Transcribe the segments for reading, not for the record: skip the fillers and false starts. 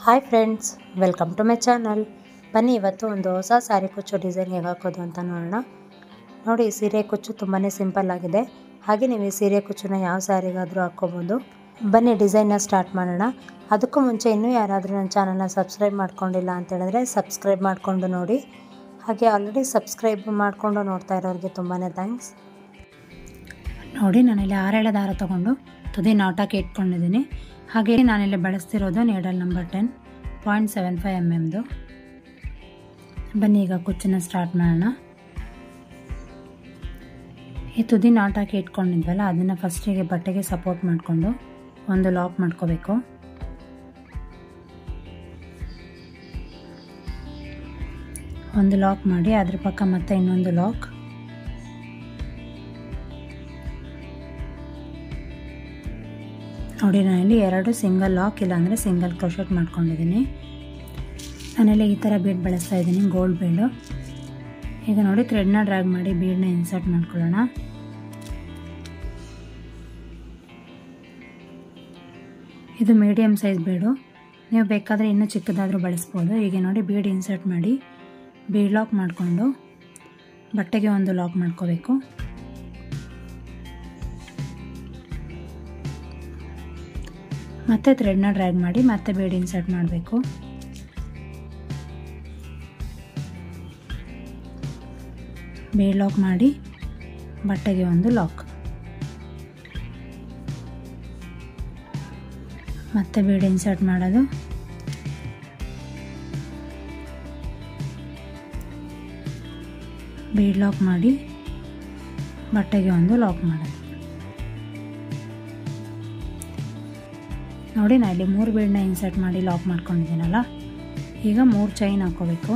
Hi friends, welcome to my channel. ಬನ್ನಿ ಇವತ್ತು ಒಂದು ಹೊಸ ಸ್ಯಾರಿ ಕುಚ್ಚು ಡಿಸೈನ್ ಹೇಗೆ ಹಾಕೋದು ಅಂತ ನೋಡೋಣ. ನೋಡಿ, ಸೀರೆ ಕುಚ್ಚು ತುಂಬಾ ಸಿಂಪಲ್ ಆಗಿದೆ. ಹಾಗೆ ನೀವು ಈ ಸೀರೆ ಕುಚ್ಚನ್ನ ಯಾವ ಸ್ಯಾರಿಗಾದರೂ ಹಾಕ್ಕೋಬೋದು. ಬನ್ನಿ ಡಿಸೈನ್ನ ಸ್ಟಾರ್ಟ್ ಮಾಡೋಣ. ಅದಕ್ಕೂ ಮುಂಚೆ ಇನ್ನೂ ಯಾರಾದರೂ ನನ್ನ ಚಾನಲ್ನ ಸಬ್ಸ್ಕ್ರೈಬ್ ಮಾಡ್ಕೊಂಡಿಲ್ಲ ಅಂತ ಹೇಳಿದ್ರೆ ಸಬ್ಸ್ಕ್ರೈಬ್ ಮಾಡಿಕೊಂಡು ನೋಡಿ. ಹಾಗೆ ಆಲ್ರೆಡಿ ಸಬ್ಸ್ಕ್ರೈಬ್ ಮಾಡಿಕೊಂಡು ನೋಡ್ತಾ ಇರೋರಿಗೆ ತುಂಬಾ ಥ್ಯಾಂಕ್ಸ್. ನೋಡಿ, ನಾನಿಲ್ಲಿ 6 ಎಳೆ ದಾರ ತೊಗೊಂಡು ತುದಿ ನಾಟಾಕಿ ಇಟ್ಕೊಂಡಿದ್ದೀನಿ. ಹಾಗೆ ನಾನಿಲ್ಲಿ ಬಳಸ್ತಿರೋದು ನೀಡಲ್ ನಂಬರ್ 10.75 mm. ಬನ್ನಿ ಈಗ ಕುಚ್ಚನ್ನ ಸ್ಟಾರ್ಟ್ ಮಾಡೋಣ. ಈ ತುದಿ ನಾಟಾಕಿ ಇಟ್ಕೊಂಡಿದ್ವಲ್ಲ, ಅದನ್ನು ಫಸ್ಟಿಗೆ ಬಟ್ಟೆಗೆ ಸಪೋರ್ಟ್ ಮಾಡಿಕೊಂಡು ಒಂದು ಲಾಕ್ ಮಾಡ್ಕೋಬೇಕು. ಒಂದು ಲಾಕ್ ಮಾಡಿ ಅದ್ರ ಪಕ್ಕ ಮತ್ತೆ ಇನ್ನೊಂದು ಲಾಕ್. ನೋಡಿ, ನಾನಿಲ್ಲಿ 2 ಸಿಂಗಲ್ ಲಾಕ್ ಇಲ್ಲಾಂದರೆ ಸಿಂಗಲ್ ಕ್ರೋಶೆಟ್ ಮಾಡ್ಕೊಂಡಿದ್ದೀನಿ. ನಾನಿಲ್ಲಿ ಈ ಥರ ಬೀಡ್ ಬಳಸ್ತಾ ಇದ್ದೀನಿ, ಗೋಲ್ಡ್ ಬೀಡು. ಈಗ ನೋಡಿ, ಥ್ರೆಡ್ನ ಡ್ರ್ಯಾಗ್ ಮಾಡಿ ಬೀಡನ್ನ ಇನ್ಸರ್ಟ್ ಮಾಡ್ಕೊಳ್ಳೋಣ. ಇದು ಮೀಡಿಯಮ್ ಸೈಜ್ ಬೀಡು, ನೀವು ಬೇಕಾದರೆ ಇನ್ನೂ ಚಿಕ್ಕದಾದರೂ ಬಳಸ್ಬೋದು. ಈಗ ನೋಡಿ, ಬೀಡ್ ಇನ್ಸರ್ಟ್ ಮಾಡಿ ಬೀಡ್ ಲಾಕ್ ಮಾಡಿಕೊಂಡು ಬಟ್ಟೆಗೆ ಒಂದು ಲಾಕ್ ಮಾಡ್ಕೋಬೇಕು. ಮತ್ತೆ ಥ್ರೆಡ್ನ ಡ್ರ್ಯಾಗ್ ಮಾಡಿ ಮತ್ತೆ ಬೀಡ್ ಇನ್ಸರ್ಟ್ ಮಾಡಬೇಕು. ಬೀಡ್ ಲಾಕ್ ಮಾಡಿ ಬಟ್ಟೆಗೆ ಒಂದು ಲಾಕ್, ಮತ್ತೆ ಬೀಡ್ ಇನ್ಸರ್ಟ್ ಮಾಡೋದು. ಬೀಡ್ ಲಾಕ್ ಮಾಡಿ ಬಟ್ಟೆಗೆ ಒಂದು ಲಾಕ್ ಮಾಡೋದು. ನೋಡಿ, ನಾನು ಇಲ್ಲಿ 3 ಬೀಡನ್ನ ಇನ್ಸರ್ಟ್ ಮಾಡಿ ಲಾಕ್ ಮಾಡ್ಕೊಂಡಿದ್ದೀನಲ್ಲ. ಈಗ 3 ಚೈನ್ ಹಾಕೋಬೇಕು.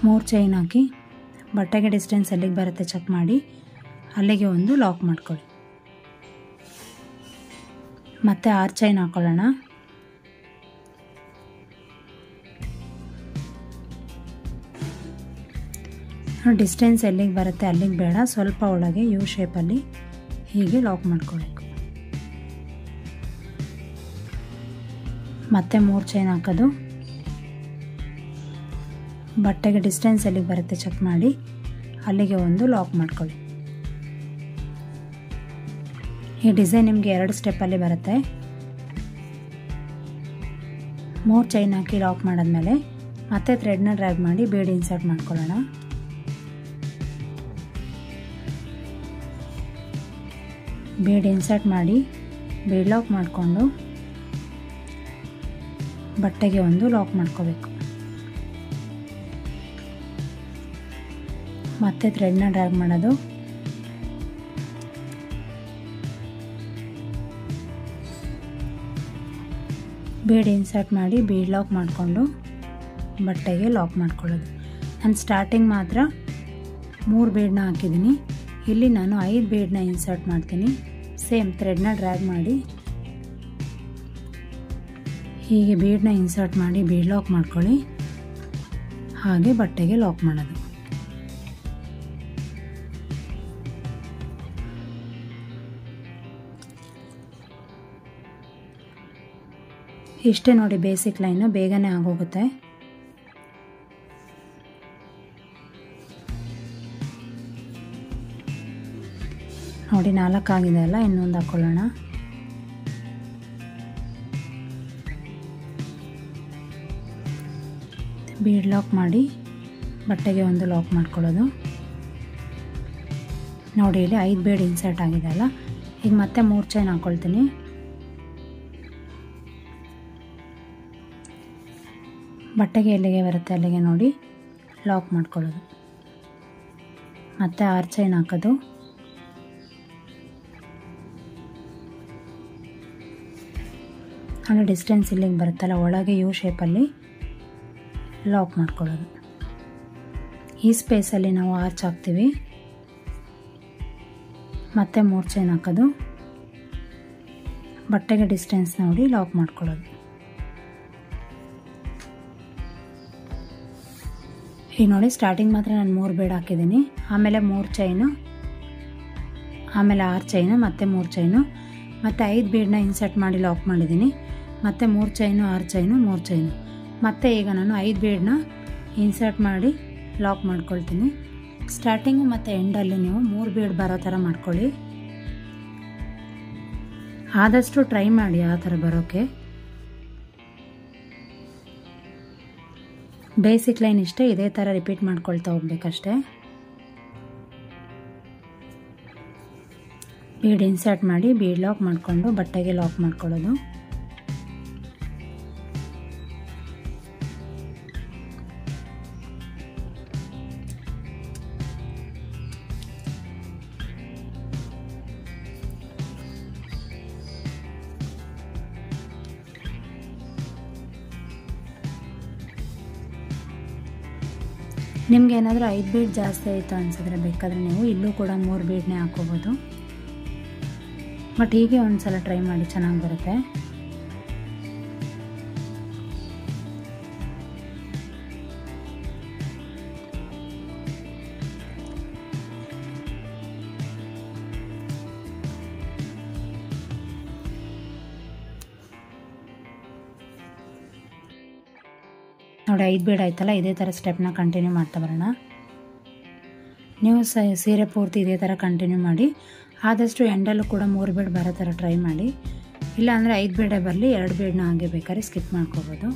ಮೂರು ಚೈನ್ ಹಾಕಿ ಬಟ್ಟೆಗೆ ಡಿಸ್ಟೆನ್ಸ್ ಎಲ್ಲಿಗೆ ಬರುತ್ತೆ ಚೆಕ್ ಮಾಡಿ ಅಲ್ಲಿಗೆ ಒಂದು ಲಾಕ್ ಮಾಡ್ಕೊಳ್ಳಿ. ಮತ್ತೆ 6 ಚೈನ್ ಹಾಕೊಳ್ಳೋಣ. ಡಿಸ್ಟೆನ್ಸ್ ಎಲ್ಲಿಗೆ ಬರುತ್ತೆ ಅಲ್ಲಿಗೆ ಬೇಡ, ಸ್ವಲ್ಪ ಒಳಗೆ ಯು ಶೇಪಲ್ಲಿ ಹೀಗೆ ಲಾಕ್ ಮಾಡ್ಕೋಬೇಕು. ಮತ್ತೆ 3 ಚೈನ್ ಹಾಕೋದು. ಬಟ್ಟೆಗೆ ಡಿಸ್ಟೆನ್ಸ್ ಎಲ್ಲಿಗೆ ಬರುತ್ತೆ ಚೆಕ್ ಮಾಡಿ ಅಲ್ಲಿಗೆ ಒಂದು ಲಾಕ್ ಮಾಡ್ಕೊಳ್ಳಿ. ಈ ಡಿಸೈನ್ ನಿಮಗೆ 2 ಸ್ಟೆಪ್ಪಲ್ಲಿ ಬರುತ್ತೆ. 3 ಚೈನ್ ಹಾಕಿ ಲಾಕ್ ಮಾಡಾದ್ಮೇಲೆ ಮತ್ತೆ ಥ್ರೆಡ್ನ ಡ್ರ್ಯಾಗ್ ಮಾಡಿ ಬೀಡ್ ಇನ್ಸರ್ಟ್ ಮಾಡ್ಕೊಳ್ಳೋಣ. ಬೀಡ್ ಇನ್ಸರ್ಟ್ ಮಾಡಿ ಬೀಡ್ ಲಾಕ್ ಮಾಡಿಕೊಂಡು ಬಟ್ಟೆಗೆ ಒಂದು ಲಾಕ್ ಮಾಡ್ಕೋಬೇಕು. ಮತ್ತೆ ಥ್ರೆಡ್ನ ಡ್ರ್ಯಾಗ್ ಮಾಡೋದು. ಬೀಡ್ ಇನ್ಸರ್ಟ್ ಮಾಡಿ ಬೀಡ್ ಲಾಕ್ ಮಾಡಿಕೊಂಡು ಬಟ್ಟೆಗೆ ಲಾಕ್ ಮಾಡ್ಕೊಳ್ಳೋದು. ನಾನು ಸ್ಟಾರ್ಟಿಂಗ್ ಮಾತ್ರ 3 ಬೀಡನ್ನ ಹಾಕಿದ್ದೀನಿ. ಇಲ್ಲಿ ನಾನು 5 ಬೀಡನ್ನ ಇನ್ಸರ್ಟ್ ಮಾಡ್ತೀನಿ. ಸೇಮ್ ಥ್ರೆಡ್ನ ಡ್ರ್ಯಾಗ್ ಮಾಡಿ ಹೀಗೆ ಬೀಡನ್ನ ಇನ್ಸರ್ಟ್ ಮಾಡಿ ಬೀಡ್ ಲಾಕ್ ಮಾಡ್ಕೊಳ್ಳಿ. ಹಾಗೆ ಬಟ್ಟೆಗೆ ಲಾಕ್ ಮಾಡೋದು. ಇಷ್ಟೇ ನೋಡಿ, ಬೇಸಿಕ್ ಲೈನು ಬೇಗನೆ ಆಗೋಗುತ್ತೆ. ನೋಡಿ, 4 ಆಗಿದೆ ಅಲ್ಲ, ಇನ್ನೊಂದು ಹಾಕೊಳ್ಳೋಣ. ಬೀಡ್ ಲಾಕ್ ಮಾಡಿ ಬಟ್ಟೆಗೆ ಒಂದು ಲಾಕ್ ಮಾಡ್ಕೊಳ್ಳೋದು. ನೋಡಿ, ಇಲ್ಲಿ 5 ಬೀಡ್ ಇನ್ಸರ್ಟ್ ಆಗಿದೆ ಅಲ್ಲ. ಈಗ ಮತ್ತೆ 3 ಚೈನ್ ಹಾಕ್ಕೊಳ್ತೀನಿ. ಬಟ್ಟೆಗೆ ಎಲ್ಲಿಗೆ ಬರುತ್ತೆ ಅಲ್ಲಿಗೆ ನೋಡಿ ಲಾಕ್ ಮಾಡ್ಕೊಳ್ಳೋದು. ಮತ್ತೆ 6 ಚೈನ್ ಹಾಕೋದು. ಅಂದರೆ ಡಿಸ್ಟೆನ್ಸ್ ಇಲ್ಲಿಗೆ ಬರುತ್ತಲ್ಲ ಒಳಗೆ ಯು ಶೇಪಲ್ಲಿ ಲಾಕ್ ಮಾಡ್ಕೊಳ್ಳೋದು. ಈ ಸ್ಪೇಸಲ್ಲಿ ನಾವು ಆರ್ಚ್ ಹಾಕ್ತೀವಿ. ಮತ್ತೆ 3 ಚೈನ್ ಹಾಕೋದು. ಬಟ್ಟೆಗೆ ಡಿಸ್ಟೆನ್ಸ್ ನೋಡಿ ಲಾಕ್ ಮಾಡ್ಕೊಳ್ಳೋದು. ಈಗ ನೋಡಿ ಸ್ಟಾರ್ಟಿಂಗ್ ಮಾತ್ರ ನಾನು 3 ಬೀಡ್ ಹಾಕಿದ್ದೀನಿ, ಆಮೇಲೆ 3 ಚೈನು, ಆಮೇಲೆ 6 ಚೈನು, ಮತ್ತೆ 3 ಚೈನು, ಮತ್ತು 5 ಬೀಡನ್ನ ಇನ್ಸರ್ಟ್ ಮಾಡಿ ಲಾಕ್ ಮಾಡಿದ್ದೀನಿ, ಮತ್ತು 3 ಚೈನು 6 ಚೈನು 3 ಚೈನು, ಮತ್ತು ಈಗ ನಾನು 5 ಬೀಡನ್ನ ಇನ್ಸರ್ಟ್ ಮಾಡಿ ಲಾಕ್ ಮಾಡ್ಕೊಳ್ತೀನಿ. ಸ್ಟಾರ್ಟಿಂಗು ಮತ್ತು ಎಂಡಲ್ಲಿ ನೀವು 3 ಬೀಡ್ ಬರೋ ಥರ ಮಾಡ್ಕೊಳ್ಳಿ. ಆದಷ್ಟು ಟ್ರೈ ಮಾಡಿ ಆ ಥರ ಬರೋಕ್ಕೆ. ಬೇಸಿಕ್ ಲೈನ್ ಇಷ್ಟೇ, ಇದೇ ಥರ ರಿಪೀಟ್ ಮಾಡ್ಕೊಳ್ತಾ ಹೋಗ್ಬೇಕಷ್ಟೆ. ಬೀಡ್ ಇನ್ಸರ್ಟ್ ಮಾಡಿ ಬೀಡ್ ಲಾಕ್ ಮಾಡಿಕೊಂಡು ಬಟ್ಟೆಗೆ ಲಾಕ್ ಮಾಡ್ಕೊಳ್ಳೋದು. ನಿಮ್ಗೆ ಏನಾದರೂ 5 ಬೀಡ್ ಜಾಸ್ತಿ ಆಯಿತು ಅನಿಸಿದ್ರೆ ಬೇಕಾದರೆ ನೀವು ಇಲ್ಲೂ ಕೂಡ 3 ಬೀಡ್ನೇ ಹಾಕೋಬೋದು. ಬಟ್ ಹೀಗೆ ಒಂದು ಸಲ ಟ್ರೈ ಮಾಡಿ, ಚೆನ್ನಾಗಿ ಬರುತ್ತೆ. ನೋಡಿ 5 ಬೀಡ್ ಆಯ್ತಲ್ಲ, ಇದೇ ಥರ ಸ್ಟೆಪ್ನ ಕಂಟಿನ್ಯೂ ಮಾಡ್ತಾ ಬರೋಣ. ನೀವು ಸೀರೆ ಪೂರ್ತಿ ಇದೇ ಥರ ಕಂಟಿನ್ಯೂ ಮಾಡಿ. ಆದಷ್ಟು ಎಂಡಲ್ಲೂ ಕೂಡ 3 ಬೀಡ್ ಬರೋ ಥರ ಟ್ರೈ ಮಾಡಿ. ಇಲ್ಲಾಂದರೆ 5 ಬೀಡೇ ಬರಲಿ, 2 ಬೀಡನ್ನ ಹಾಗೆ ಬೇಕಾದ್ರೆ ಸ್ಕಿಪ್ ಮಾಡ್ಕೋಬೋದು.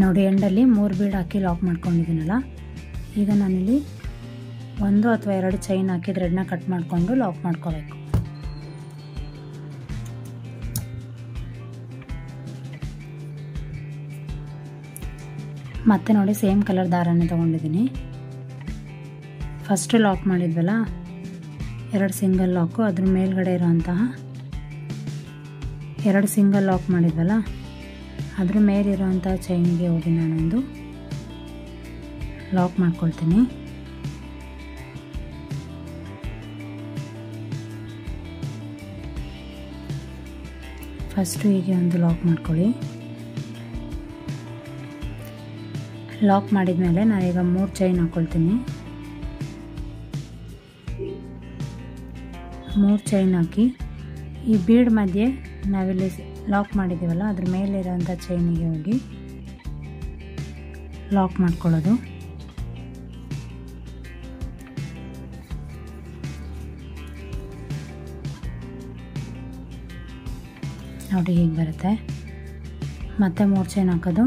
ನೋಡಿ ಎಂಡಲ್ಲಿ 3 ಬೀಡ್ ಹಾಕಿ ಲಾಕ್ ಮಾಡ್ಕೊಂಡಿದ್ದೀನಲ್ಲ, ಈಗ ನಾನಿಲ್ಲಿ 1 ಅಥವಾ 2 ಚೈನ್ ಹಾಕಿ ಥ್ರೆಡ್ನ ಕಟ್ ಮಾಡಿಕೊಂಡು ಲಾಕ್ ಮಾಡ್ಕೋಬೇಕು. ಮತ್ತೆ ನೋಡಿ ಸೇಮ್ ಕಲರ್ ದಾರನೇ ತೊಗೊಂಡಿದ್ದೀನಿ. ಫಸ್ಟು ಲಾಕ್ ಮಾಡಿದ್ವಲ್ಲ 2 ಸಿಂಗಲ್ ಲಾಕು, ಅದ್ರ ಮೇಲ್ಗಡೆ ಇರೋಂತಹ 2 ಸಿಂಗಲ್ ಲಾಕ್ ಮಾಡಿದ್ವಲ್ಲ ಅದ್ರ ಮೇಲಿರೋಂಥ ಚೈನಿಗೆ ಹೋಗಿ ನಾನೊಂದು ಲಾಕ್ ಮಾಡ್ಕೊಳ್ತೀನಿ. ಫಸ್ಟು ಹೀಗೆ ಒಂದು ಲಾಕ್ ಮಾಡ್ಕೊಳ್ಳಿ. ಲಾಕ್ ಮಾಡಿದ ಮೇಲೆ ನಾನೀಗ 3 ಚೈನ್ ಹಾಕ್ಕೊಳ್ತೀನಿ. 3 ಚೈನ್ ಹಾಕಿ ಈ ಬೀಡ್ ಮಧ್ಯೆ ನಾವಿಲ್ಲಿ ಲಾಕ್ ಮಾಡಿದ್ದೀವಲ್ಲ ಅದ್ರ ಮೇಲಿರೋಂಥ ಚೈನಿಗೆ ಹೋಗಿ ಲಾಕ್ ಮಾಡ್ಕೊಳ್ಳೋದು. ನೋಡಿ ಹೀಗೆ ಬರುತ್ತೆ. ಮತ್ತೆ 3 ಚೈನ್ ಹಾಕೋದು.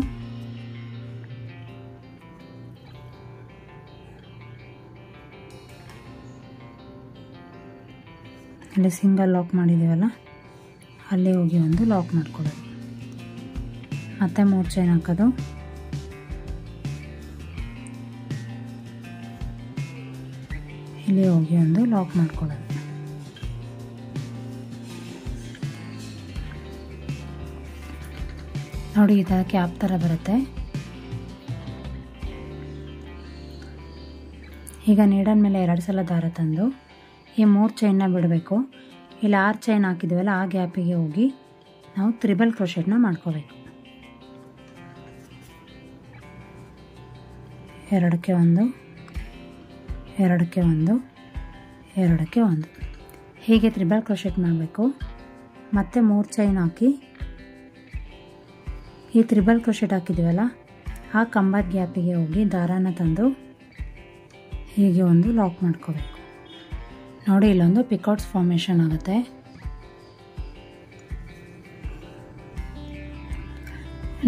ಅಲ್ಲಿ ಸಿಂಗಲ್ ಲಾಕ್ ಮಾಡಿದ್ದೀವಲ್ಲ ಅಲ್ಲಿ ಹೋಗಿ ಒಂದು ಲಾಕ್ ಮಾಡ್ಕೊಳ್ಳೋದು. ಮತ್ತೆ 3 ಚೈನ್ ಹಾಕೋದು. ಇಲ್ಲಿ ಹೋಗಿ ಒಂದು ಲಾಕ್ ಮಾಡ್ಕೊಳ್ಳೋದು. ನೋಡಿ ಈ ಥರ ಕ್ಯಾಪ್ ಥರ ಬರುತ್ತೆ. ಈಗ ನೀಡಲ್ ಮೇಲೆ 2 ಸಲ ದಾರ ತಂದು ಈ 3 ಚೈನ್ನ ಬಿಡಬೇಕು. ಇಲ್ಲಿ 6 ಚೈನ್ ಹಾಕಿದ್ವಲ್ಲ ಆ ಗ್ಯಾಪಿಗೆ ಹೋಗಿ ನಾವು ತ್ರಿಬಲ್ ಕ್ರೋಶೆಟ್ನ ಮಾಡ್ಕೋಬೇಕು. 2ಕ್ಕೆ 1, 2ಕ್ಕೆ 1, 2ಕ್ಕೆ 1 ಹೀಗೆ ತ್ರಿಬಲ್ ಕ್ರೋಶೆಟ್ ಮಾಡಬೇಕು. ಮತ್ತೆ 3 ಚೈನ್ ಹಾಕಿ ಈ ತ್ರಿಬಲ್ ಕ್ರೋಶೆಟ್ ಹಾಕಿದ್ದೀವಲ್ಲ ಆ ಕಂಬದ ಗ್ಯಾಪಿಗೆ ಹೋಗಿ ದಾರಾನ ತಂದು ಹೀಗೆ ಒಂದು ಲಾಕ್ ಮಾಡ್ಕೋಬೇಕು. ನೋಡಿ ಇಲ್ಲೊಂದು ಪಿಕೌಟ್ಸ್ ಫಾರ್ಮೇಷನ್ ಆಗುತ್ತೆ.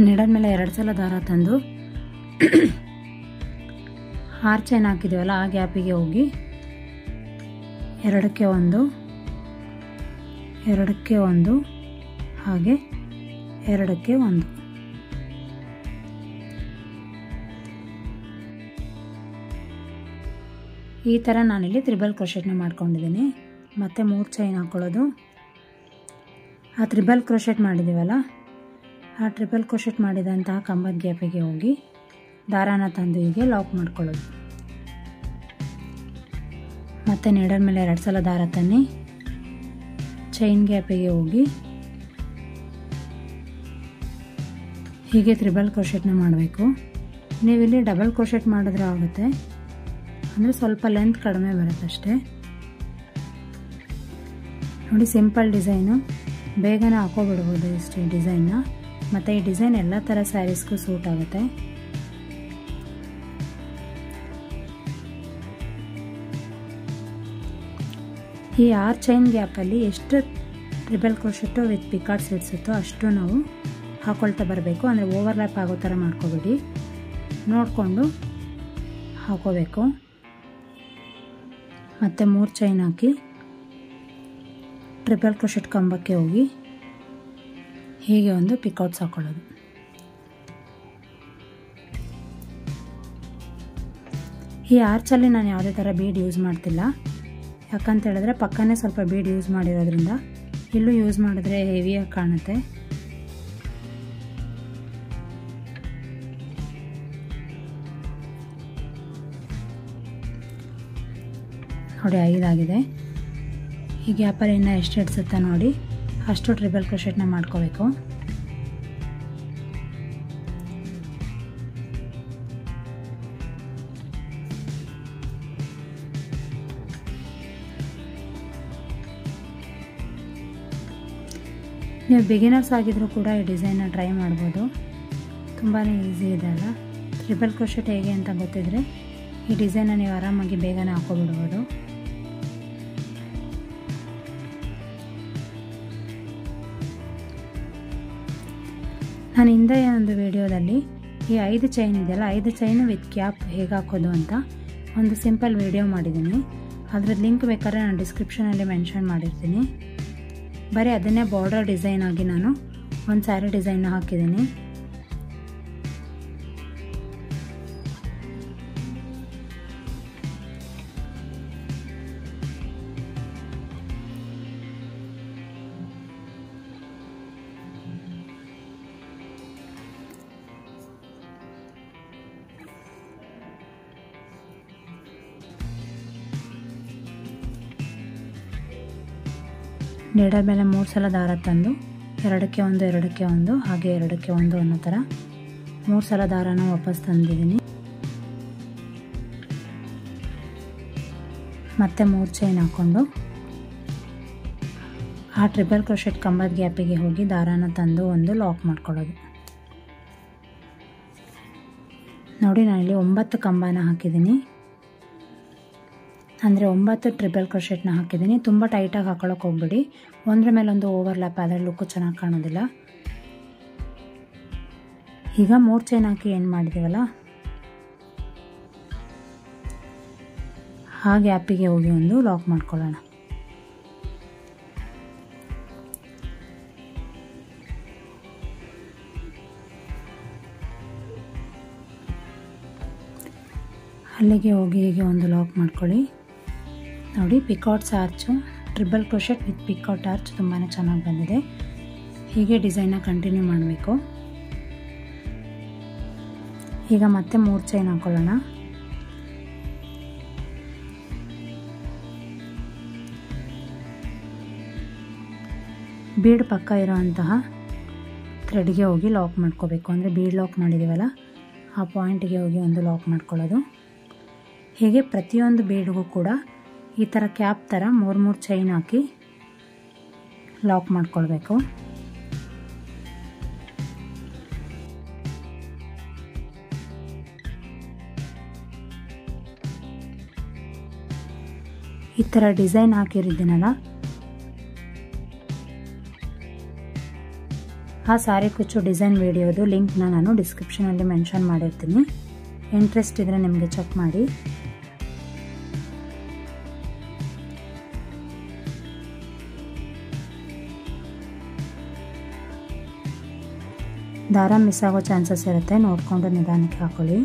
ನೀಡಲ್ ಮೇಲೆ 2 ಸಲ ದಾರ ತಂದು 6 ಚೈನ್ ಹಾಕಿದ್ದೀವಲ್ಲ ಆ ಗ್ಯಾಪಿಗೆ ಹೋಗಿ 2ಕ್ಕೆ 1, 2ಕ್ಕೆ 1 ಹಾಗೆ 2ಕ್ಕೆ 1 ಈ ಥರ ನಾನಿಲ್ಲಿ ತ್ರಿಬಲ್ ಕ್ರೋಶೆಟ್ನ ಮಾಡ್ಕೊಂಡಿದ್ದೀನಿ. ಮತ್ತು 3 ಚೈನ್ ಹಾಕ್ಕೊಳ್ಳೋದು. ಆ ತ್ರಿಬಲ್ ಕ್ರೋಶೆಟ್ ಮಾಡಿದ್ದೀವಲ್ಲ ಆ ಟ್ರಿಬಲ್ ಕ್ರೋಶೆಟ್ ಮಾಡಿದಂತಹ ಕಂಬದ ಗ್ಯಾಪಿಗೆ ಹೋಗಿ ದಾರಾನ ತಂದು ಹೀಗೆ ಲಾಕ್ ಮಾಡ್ಕೊಳ್ಳೋದು. ಮತ್ತು ನೀಡಲ್ ಮೇಲೆ 2 ಸಲ ದಾರ ತನ್ನಿ ಚೈನ್ ಗ್ಯಾಪಿಗೆ ಹೋಗಿ ಹೀಗೆ ತ್ರಿಬಲ್ ಕ್ರೋಶೆಟ್ನ ಮಾಡಬೇಕು. ನೀವಿಲ್ಲಿ ಡಬಲ್ ಕ್ರೋಶೆಟ್ ಮಾಡಿದ್ರೆ ಆಗುತ್ತೆ, ಅಂದರೆ ಸ್ವಲ್ಪ ಲೆಂತ್ ಕಡಿಮೆ ಬರುತ್ತೆ ಅಷ್ಟೇ. ನೋಡಿ ಸಿಂಪಲ್ ಡಿಸೈನು, ಬೇಗನೆ ಹಾಕೋಬಿಡ್ಬೋದು ಇಷ್ಟು ಡಿಸೈನ್ನ. ಮತ್ತು ಈ ಡಿಸೈನ್ ಎಲ್ಲ ಥರ ಸ್ಯಾರೀಸ್ಗೂ ಸೂಟ್ ಆಗುತ್ತೆ. ಈ 6 ಚೈನ್ ಗ್ಯಾಪಲ್ಲಿ ಎಷ್ಟು ಟ್ರಿಬಲ್ ಕ್ರೋಶೆಟ್ಟು ವಿತ್ ಪಿಕಾಟ್ಸ್ ಇಡ್ಸುತ್ತೋ ಅಷ್ಟು ನಾವು ಹಾಕೊಳ್ತಾ ಬರಬೇಕು. ಅಂದರೆ ಓವರ್ಲ್ಯಾಪ್ ಆಗೋ ಥರ ಮಾಡ್ಕೋಬೇಡಿ, ನೋಡಿಕೊಂಡು ಹಾಕೋಬೇಕು. ಮತ್ತು 3 ಚೈನ್ ಹಾಕಿ ಟ್ರಿಬಲ್ ಕ್ರೋಶೆಟ್ ಕಂಬಕ್ಕೆ ಹೋಗಿ ಹೀಗೆ ಒಂದು ಪಿಕೌಟ್ಸ್ ಹಾಕೊಳ್ಳೋದು. ಈ ಆರ್ಚಲ್ಲಿ ನಾನು ಯಾವುದೇ ಥರ ಬೀಡ್ ಯೂಸ್ ಮಾಡ್ತಿಲ್ಲ, ಯಾಕಂತ ಹೇಳಿದ್ರೆ ಪಕ್ಕನೇ ಸ್ವಲ್ಪ ಬೀಡ್ ಯೂಸ್ ಮಾಡಿರೋದ್ರಿಂದ ಇಲ್ಲೂ ಯೂಸ್ ಮಾಡಿದ್ರೆ ಹೆವಿಯಾಗಿ ಕಾಣುತ್ತೆ. ನೋಡಿ 5 ಆಗಿದೆ. ಈ ಗ್ಯಾಪಲ್ಲಿ ಇನ್ನೂ ಎಷ್ಟು ಹಿಡ್ಸುತ್ತೆ ನೋಡಿ ಅಷ್ಟು ಟ್ರಿಬಲ್ ಕ್ರೋಶೆಟ್ನ ಮಾಡ್ಕೋಬೇಕು. ನೀವು ಬಿಗಿನರ್ಸ್ ಆಗಿದ್ರೂ ಕೂಡ ಈ ಡಿಸೈನ್ನ ಟ್ರೈ ಮಾಡ್ಬೋದು, ತುಂಬಾ ಈಸಿ ಇದೆ ಅಲ್ಲ. ಟ್ರಿಬಲ್ ಕ್ರೋಶೆಟ್ ಹೇಗೆ ಅಂತ ಗೊತ್ತಿದ್ರೆ ಈ ಡಿಸೈನ್ನ ನೀವು ಆರಾಮಾಗಿ ಬೇಗನೆ ಹಾಕೋಬಿಡ್ಬೋದು. ನಾನು ಹಿಂದೆ ಒಂದು ವಿಡಿಯೋದಲ್ಲಿ ಈ 5 ಚೈನ್ ಇದೆಯಲ್ಲ, 5 ಚೈನು ವಿತ್ ಕ್ಯಾಪ್ ಹೇಗೆ ಹಾಕೋದು ಅಂತ ಒಂದು ಸಿಂಪಲ್ ವಿಡಿಯೋ ಮಾಡಿದ್ದೀನಿ. ಅದ್ರದ್ದು ಲಿಂಕ್ ಬೇಕಾದ್ರೆ ನಾನು ಡಿಸ್ಕ್ರಿಪ್ಷನಲ್ಲಿ ಮೆನ್ಷನ್ ಮಾಡಿರ್ತೀನಿ. ಬರೀ ಅದನ್ನೇ ಬಾರ್ಡರ್ ಡಿಸೈನ್ ಆಗಿ ನಾನು ಒಂದು ಸ್ಯಾರಿ ಡಿಸೈನ್ನ ಹಾಕಿದ್ದೀನಿ. ನೀಡಲ್ ಮೇಲೆ 3 ಸಲ ದಾರ ತಂದು 2ಕ್ಕೆ 1 2ಕ್ಕೆ 1 ಹಾಗೆ 2ಕ್ಕೆ 1 ಅನ್ನೋ ಥರ 3 ಸಲ ದಾರನ ವಾಪಸ್ ತಂದಿದ್ದೀನಿ. ಮತ್ತೆ 3 ಚೈನ್ ಹಾಕ್ಕೊಂಡು ಆ ಟ್ರಿಬಲ್ ಕ್ರೋಶೆಟ್ ಕಂಬದ ಗ್ಯಾಪಿಗೆ ಹೋಗಿ ದಾರಾನ ತಂದು ಒಂದು ಲಾಕ್ ಮಾಡ್ಕೊಳ್ಳೋದು. ನೋಡಿ ನಾನಿಲ್ಲಿ 9 ಕಂಬನ ಹಾಕಿದ್ದೀನಿ, ಅಂದರೆ 9 ಟ್ರಿಬಲ್ ಕ್ರೋಶೆಟ್ನ ಹಾಕಿದ್ದೀನಿ. ತುಂಬ ಟೈಟಾಗಿ ಹಾಕೊಳ್ಳೋಕೆ ಹೋಗ್ಬಿಡಿ, ಒಂದ್ರ ಮೇಲೊಂದು ಓವರ್ಲ್ಯಾಪ್ ಆದರೆ ಲುಕ್ಕು ಚೆನ್ನಾಗಿ ಕಾಣೋದಿಲ್ಲ. ಈಗ 3 ಚೈನ್ ಹಾಕಿ ಏನು ಮಾಡಿದ್ದೀವಲ್ಲ ಆ ಗ್ಯಾಪಿಗೆ ಹೋಗಿ ಒಂದು ಲಾಕ್ ಮಾಡ್ಕೊಳ್ಳೋಣ. ಅಲ್ಲಿಗೆ ಹೋಗಿ ಹೀಗೆ ಒಂದು ಲಾಕ್ ಮಾಡ್ಕೊಳ್ಳಿ. ನೋಡಿ ಪಿಕೌಟ್ಸ್ arch triple crochet with picot arch ತುಂಬಾ ಚೆನ್ನಾಗಿ ಬಂದಿದೆ. ಹೀಗೆ ಡಿಸೈನ್ನ ಕಂಟಿನ್ಯೂ ಮಾಡಬೇಕು. ಈಗ ಮತ್ತೆ 3 ಚೈನ್ ಹಾಕೊಳ್ಳೋಣ. ಬೀಡ್ ಪಕ್ಕ ಇರೋಂತಹ ಥ್ರೆಡ್ಗೆ ಹೋಗಿ ಲಾಕ್ ಮಾಡ್ಕೋಬೇಕು. ಅಂದರೆ ಬೀಡ್ ಲಾಕ್ ಮಾಡಿದ್ದೀವಲ್ಲ ಆ ಪಾಯಿಂಟಿಗೆ ಹೋಗಿ ಒಂದು ಲಾಕ್ ಮಾಡ್ಕೊಳ್ಳೋದು. ಹೀಗೆ ಪ್ರತಿಯೊಂದು ಬೀಡ್ಗೂ ಕೂಡ ಈ ಥರ ಕ್ಯಾಪ್ ಥರ 3 ಚೈನ್ ಹಾಕಿ ಲಾಕ್ ಮಾಡ್ಕೊಳ್ಬೇಕು. ಈ ಥರ ಡಿಸೈನ್ ಹಾಕಿರಿದ್ದೀನಲ್ಲ ಆ ಸಾರಿ ಕುಚ್ಚು ಡಿಸೈನ್ ವಿಡಿಯೋದು ಲಿಂಕ್ನ ನಾನು ಡಿಸ್ಕ್ರಿಪ್ಷನಲ್ಲಿ ಮೆನ್ಷನ್ ಮಾಡಿರ್ತೀನಿ. ಇಂಟ್ರೆಸ್ಟ್ ಇದ್ದರೆ ನಿಮಗೆ ಚೆಕ್ ಮಾಡಿ. ದಾರ ಮಿಸ್ ಆಗೋ ಚಾನ್ಸಸ್ ಇರುತ್ತೆ, ನೋಡಿಕೊಂಡು ನಿಧಾನಕ್ಕೆ ಹಾಕೊಳ್ಳಿ.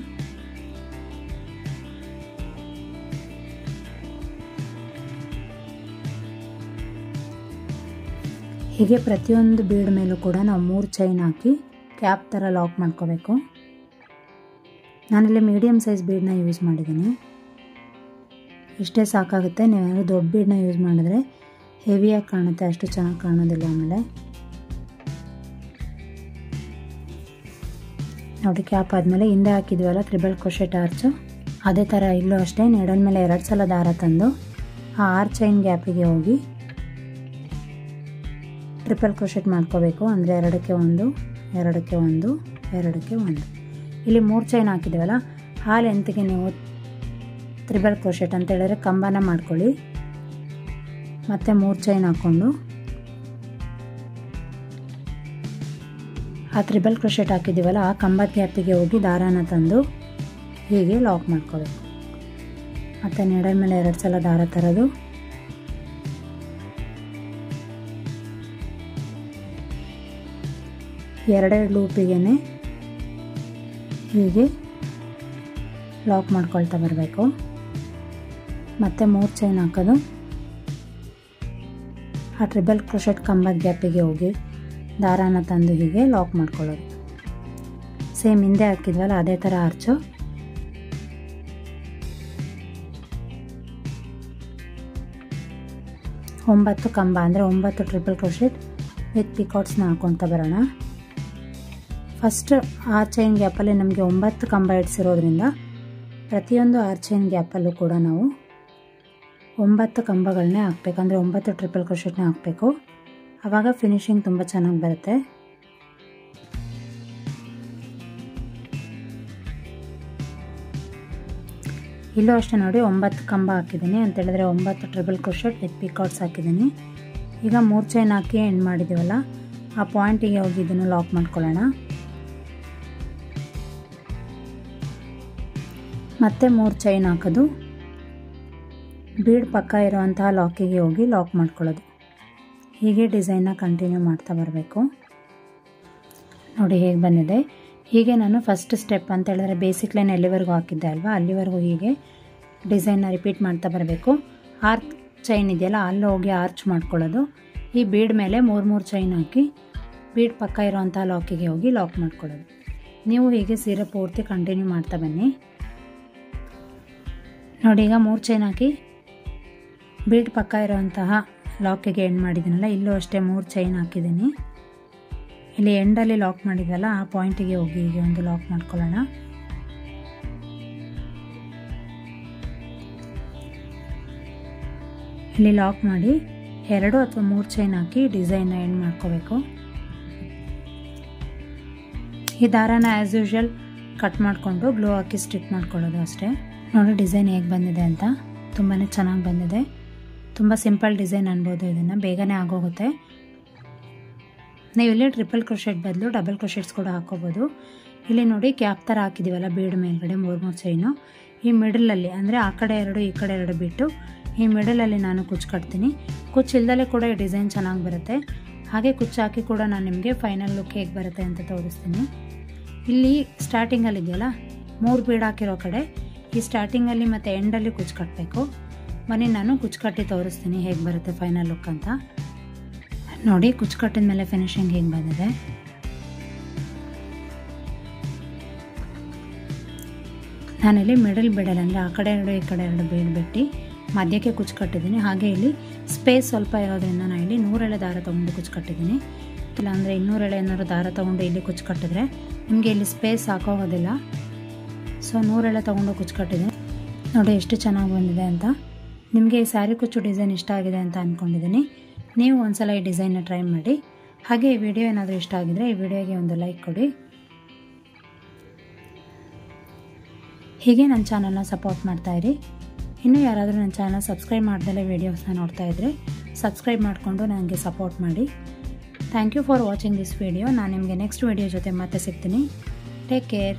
ಹೀಗೆ ಪ್ರತಿಯೊಂದು ಬೀಡ್ ಮೇಲೂ ಕೂಡ ನಾವು 3 ಚೈನ್ ಹಾಕಿ ಕ್ಯಾಪ್ ಥರ ಲಾಕ್ ಮಾಡ್ಕೋಬೇಕು. ನಾನಿಲ್ಲಿ ಮೀಡಿಯಮ್ ಸೈಜ್ ಬೀಡನ್ನ ಯೂಸ್ ಮಾಡಿದ್ದೀನಿ, ಇಷ್ಟೇ ಸಾಕಾಗುತ್ತೆ. ನೀವೇನಾದರೂ ದೊಡ್ಡ ಬೀಡನ್ನ ಯೂಸ್ ಮಾಡಿದ್ರೆ ಹೆವಿಯಾಗಿ ಕಾಣುತ್ತೆ, ಅಷ್ಟು ಚೆನ್ನಾಗಿ ಕಾಣೋದಿಲ್ಲ. ಆಮೇಲೆ ನೋಡಿ ಕ್ಯಾಪ್ ಆದಮೇಲೆ ಹಿಂದೆ ಹಾಕಿದ್ವಲ್ಲ ತ್ರಿಬಲ್ ಕ್ರೋಶೆಟ್ ಆರ್ಚು, ಅದೇ ಥರ ಇಲ್ಲೂ ಅಷ್ಟೇ ನೀಡಲ್ ಮೇಲೆ 2 ಸಲ ದಾರ ತಂದು ಆ ಆರ್ಚ್ ಚೈನ್ ಗ್ಯಾಪಿಗೆ ಹೋಗಿ ಟ್ರಿಪಲ್ ಕ್ರೋಶೆಟ್ ಮಾಡ್ಕೋಬೇಕು. ಅಂದರೆ 2ಕ್ಕೆ 1, 2ಕ್ಕೆ 1, 2ಕ್ಕೆ 1. ಇಲ್ಲಿ 3 ಚೈನ್ ಹಾಕಿದ್ದೀವಲ್ಲ ಆ ಲೆಂತ್ಗೆ ನೀವು ತ್ರಿಬಲ್ ಕ್ರೋಶೆಟ್ ಅಂತ ಹೇಳಿದ್ರೆ ಕಂಬನ ಮಾಡ್ಕೊಳ್ಳಿ. ಮತ್ತು 3 ಚೈನ್ ಹಾಕ್ಕೊಂಡು ಆ ತ್ರಿಬಲ್ ಕ್ರೋಶೆಟ್ ಹಾಕಿದ್ದೀವಲ್ಲ ಆ ಕಂಬದ ಗ್ಯಾಪಿಗೆ ಹೋಗಿ ದಾರಾನ ತಂದು ಹೀಗೆ ಲಾಕ್ ಮಾಡ್ಕೋಬೇಕು. ಮತ್ತು ನೀಡಲ್ ಮೇಲೆ 2 ಸಲ ದಾರ ತರೋದು, ಎರಡೆರಡು ಲೂಪಿಗೆ ಹೀಗೆ ಲಾಕ್ ಮಾಡ್ಕೊಳ್ತಾ ಬರಬೇಕು. ಮತ್ತು 3 ಚೈನ್ ಹಾಕೋದು, ಆ ಟ್ರಿಬಲ್ ಕ್ರೋಶೆಟ್ ಕಂಬದ ಗ್ಯಾಪಿಗೆ ಹೋಗಿ ದಾರಾನ ತಂದು ಹೀಗೆ ಲಾಕ್ ಮಾಡ್ಕೊಳ್ಳೋದು. ಸೇಮ್ ಹಿಂದೆ ಹಾಕಿದ್ವಲ್ಲ ಅದೇ ಥರ ಆರ್ಚು. ಒಂಬತ್ತು ಕಂಬ ಅಂದರೆ 9 ಟ್ರಿಪಲ್ ಕ್ರೋಶೆಟ್ ವಿತ್ ಪಿಕಾಟ್ಸ್ನ ಹಾಕ್ಕೊಳ್ತಾ ಬರೋಣ. ಫಸ್ಟ್ ಆ ಚೈನ್ ಗ್ಯಾಪಲ್ಲಿ ನಮಗೆ 9 ಕಂಬ ಇಡ್ಸಿರೋದ್ರಿಂದ ಪ್ರತಿಯೊಂದು ಆರ್ ಚೈನ್ ಗ್ಯಾಪಲ್ಲೂ ಕೂಡ ನಾವು 9 ಕಂಬಗಳನ್ನೇ ಹಾಕಬೇಕು. ಅಂದರೆ 9 ಟ್ರಿಪಲ್ ಕ್ರೋಶೆಟ್ನೇ ಹಾಕಬೇಕು. ಆವಾಗ ಫಿನಿಶಿಂಗ್ ತುಂಬ ಚೆನ್ನಾಗಿ ಬರುತ್ತೆ. ಇಲ್ಲೂ ಅಷ್ಟೇ ನೋಡಿ 9 ಕಂಬ ಹಾಕಿದ್ದೀನಿ ಅಂತೇಳಿದ್ರೆ 9 ಟ್ರಿಬಲ್ ಕ್ರೋಶೆಟ್ ವಿತ್ ಪಿಕಾಟ್ಸ್ ಹಾಕಿದ್ದೀನಿ. ಈಗ 3 ಚೈನ್ ಹಾಕಿ ಎಂಡ್ ಮಾಡಿದ್ದೀವಲ್ಲ ಆ ಪಾಯಿಂಟಿಗೆ ಹೋಗಿ ಇದನ್ನು ಲಾಕ್ ಮಾಡ್ಕೊಳ್ಳೋಣ. ಮತ್ತೆ 3 ಚೈನ್ ಹಾಕೋದು, ಬೀಡ್ ಪಕ್ಕ ಇರುವಂತಹ ಲಾಕಿಗೆ ಹೋಗಿ ಲಾಕ್ ಮಾಡ್ಕೊಳ್ಳೋದು. ಹೀಗೆ ಡಿಸೈನ್ನ ಕಂಟಿನ್ಯೂ ಮಾಡ್ತಾ ಬರಬೇಕು. ನೋಡಿ ಹೇಗೆ ಬಂದಿದೆ. ಹೀಗೆ ನಾನು ಫಸ್ಟ್ ಸ್ಟೆಪ್ ಅಂತ ಹೇಳಿದ್ರೆ ಬೇಸಿಕ್ ಲೈನ್ ಎಲ್ಲಿವರೆಗೂ ಹಾಕಿದ್ದೆ ಅಲ್ವಾ ಅಲ್ಲಿವರೆಗೂ ಹೀಗೆ ಡಿಸೈನ್ನ ರಿಪೀಟ್ ಮಾಡ್ತಾ ಬರಬೇಕು. ಆರ್ಚ್ ಚೈನ್ ಇದೆಯಲ್ಲ ಅಲ್ಲಿ ಹೋಗಿ ಆರ್ಚ್ ಮಾಡ್ಕೊಳ್ಳೋದು. ಈ ಬೀಡ್ ಮೇಲೆ 3 ಚೈನ್ ಹಾಕಿ ಬೀಡ್ ಪಕ್ಕ ಇರುವಂಥ ಲಾಕಿಗೆ ಹೋಗಿ ಲಾಕ್ ಮಾಡ್ಕೊಳ್ಳೋದು. ನೀವು ಹೀಗೆ ಸೀರೆ ಪೂರ್ತಿ ಕಂಟಿನ್ಯೂ ಮಾಡ್ತಾ ಬನ್ನಿ. ನೋಡಿ ಈಗ 3 ಚೈನ್ ಹಾಕಿ ಬೀಡ್ ಪಕ್ಕ ಇರುವಂತಹ ಲಾಕಿಗೆ ಎಂಡ್ ಮಾಡಿದ್ದೀನಲ್ಲ ಇಲ್ಲೂ ಅಷ್ಟೇ 3 ಚೈನ್ ಹಾಕಿದ್ದೀನಿ. ಇಲ್ಲಿ ಎಂಡಲ್ಲಿ ಲಾಕ್ ಮಾಡಿದ್ವಲ್ಲ ಆ ಪಾಯಿಂಟಿಗೆ ಹೋಗಿ ಹೀಗೆ ಒಂದು ಲಾಕ್ ಮಾಡ್ಕೊಳ್ಳೋಣ. ಇಲ್ಲಿ ಲಾಕ್ ಮಾಡಿ 2 ಅಥವಾ 3 ಚೈನ್ ಹಾಕಿ ಡಿಸೈನ್ನ ಎಂಡ್ ಮಾಡ್ಕೋಬೇಕು. ಈ ದಾರಾನ ಆ್ಯಸ್ ಯೂಶುವಲ್ ಕಟ್ ಮಾಡಿಕೊಂಡು ಗ್ಲೂ ಹಾಕಿ ಸ್ಟಿಕ್ ಮಾಡ್ಕೊಳ್ಳೋದು ಅಷ್ಟೇ. ನೋಡಿ ಡಿಸೈನ್ ಹೇಗೆ ಬಂದಿದೆ ಅಂತ, ತುಂಬಾ ಚೆನ್ನಾಗಿ ಬಂದಿದೆ. ತುಂಬ ಸಿಂಪಲ್ ಡಿಸೈನ್ ಅನ್ಬೋದು, ಇದನ್ನು ಬೇಗನೆ ಆಗೋಗುತ್ತೆ. ನೀವು ಇಲ್ಲಿ ಟ್ರಿಪಲ್ ಕ್ರೋಶೆಟ್ ಬದಲು ಡಬಲ್ ಕ್ರೋಶೆಟ್ಸ್ ಕೂಡ ಹಾಕೋಬೋದು. ಇಲ್ಲಿ ನೋಡಿ ಕ್ಯಾಪ್ ಥರ ಹಾಕಿದ್ದೀವಲ್ಲ ಬೀಡ್ ಮೇಲ್ಗಡೆ 3 ಚೈನು, ಈ ಮಿಡಲಲ್ಲಿ ಅಂದರೆ ಆ ಕಡೆ 2 ಈ ಕಡೆ 2 ಬಿಟ್ಟು ಈ ಮಿಡಲಲ್ಲಿ ನಾನು ಕುಚ್ಚು ಕಟ್ತೀನಿ. ಕುಚ್ಚು ಇಲ್ದಲೇ ಕೂಡ ಈ ಡಿಸೈನ್ ಚೆನ್ನಾಗಿ ಬರುತ್ತೆ. ಹಾಗೆ ಕುಚ್ಚು ಹಾಕಿ ಕೂಡ ನಾನು ನಿಮಗೆ ಫೈನಲ್ ಲುಕ್ ಹೇಗೆ ಬರುತ್ತೆ ಅಂತ ತೋರಿಸ್ತೀನಿ. ಇಲ್ಲಿ ಸ್ಟಾರ್ಟಿಂಗಲ್ಲಿ ಇದೆಯಲ್ಲ 3 ಬೀಡ್ ಹಾಕಿರೋ ಕಡೆ ಈ ಸ್ಟಾರ್ಟಿಂಗಲ್ಲಿ ಮತ್ತು ಎಂಡಲ್ಲಿ ಕುಚ್ಚು ಕಟ್ಟಬೇಕು. ಬನ್ನಿ ನಾನು ಕುಚ್ಚು ಕಟ್ಟಿ ತೋರಿಸ್ತೀನಿ ಹೇಗೆ ಬರುತ್ತೆ ಫೈನಲ್ ಲುಕ್ ಅಂತ. ನೋಡಿ ಕುಚ್ಚು ಕಟ್ಟಿದ ಮೇಲೆ ಫಿನಿಶಿಂಗ್ ಹೇಗೆ ಬಂದಿದೆ. ನಾನಿಲ್ಲಿ ಮಿಡಲ್ ಬಿಡಲ್ ಅಂದರೆ ಆ ಕಡೆ 2 ಈ ಕಡೆ 2 ಬೀಡ್ ಬಿಟ್ಟು ಮಧ್ಯಕ್ಕೆ ಕುಚ್ಚು ಕಟ್ಟಿದ್ದೀನಿ. ಹಾಗೆ ಇಲ್ಲಿ ಸ್ಪೇಸ್ ಸ್ವಲ್ಪ ಇರೋದ್ರಿಂದ ನಾನು ಇಲ್ಲಿ 100 ಎಳೆ ದಾರ ತೊಗೊಂಡು ಕುಚ್ಚು ಕಟ್ಟಿದ್ದೀನಿ. ಇಲ್ಲಾಂದರೆ 200 ಎಳೆ ಏನಾದ್ರು ದಾರ ತೊಗೊಂಡು ಇಲ್ಲಿ ಕುಚ್ಚು ಕಟ್ಟಿದ್ರೆ ನಿಮಗೆ ಇಲ್ಲಿ ಸ್ಪೇಸ್ ಹಾಕೋಗೋದಿಲ್ಲ. ಸೊ 100 ಎಳೆ ತೊಗೊಂಡು ಕುಚ್ಚು ಕಟ್ಟಿದ್ದೀನಿ. ನೋಡಿ ಎಷ್ಟು ಚೆನ್ನಾಗಿ ಬಂದಿದೆ ಅಂತ. ನಿಮಗೆ ಈ ಸ್ಯಾರಿ ಕುಚ್ಚು ಡಿಸೈನ್ ಇಷ್ಟ ಆಗಿದೆ ಅಂತ ಅಂದ್ಕೊಂಡಿದ್ದೀನಿ. ನೀವು ಒಂದ್ಸಲ ಈ ಡಿಸೈನ್ನ ಟ್ರೈ ಮಾಡಿ. ಹಾಗೆ ಈ ವಿಡಿಯೋ ಏನಾದರೂ ಇಷ್ಟ ಆಗಿದ್ರೆ ಈ ವಿಡಿಯೋಗೆ ಒಂದು ಲೈಕ್ ಕೊಡಿ. ಹೀಗೆ ನನ್ನ ಚಾನಲ್ನ ಸಪೋರ್ಟ್ ಮಾಡ್ತಾಯಿರಿ. ಇನ್ನೂ ಯಾರಾದರೂ ನನ್ನ ಚಾನಲ್ ಸಬ್ಸ್ಕ್ರೈಬ್ ಮಾಡ್ದಲೇ ವೀಡಿಯೋಸ್ನ ನೋಡ್ತಾ ಇದ್ದರೆ ಸಬ್ಸ್ಕ್ರೈಬ್ ಮಾಡಿಕೊಂಡು ನನಗೆ ಸಪೋರ್ಟ್ ಮಾಡಿ. Thank you for watching this video. ನಾನು ನಿಮಗೆ ನೆಕ್ಸ್ಟ್ ವಿಡಿಯೋ ಜೊತೆ ಮತ್ತೆ ಸಿಗ್ತೀನಿ. Take care.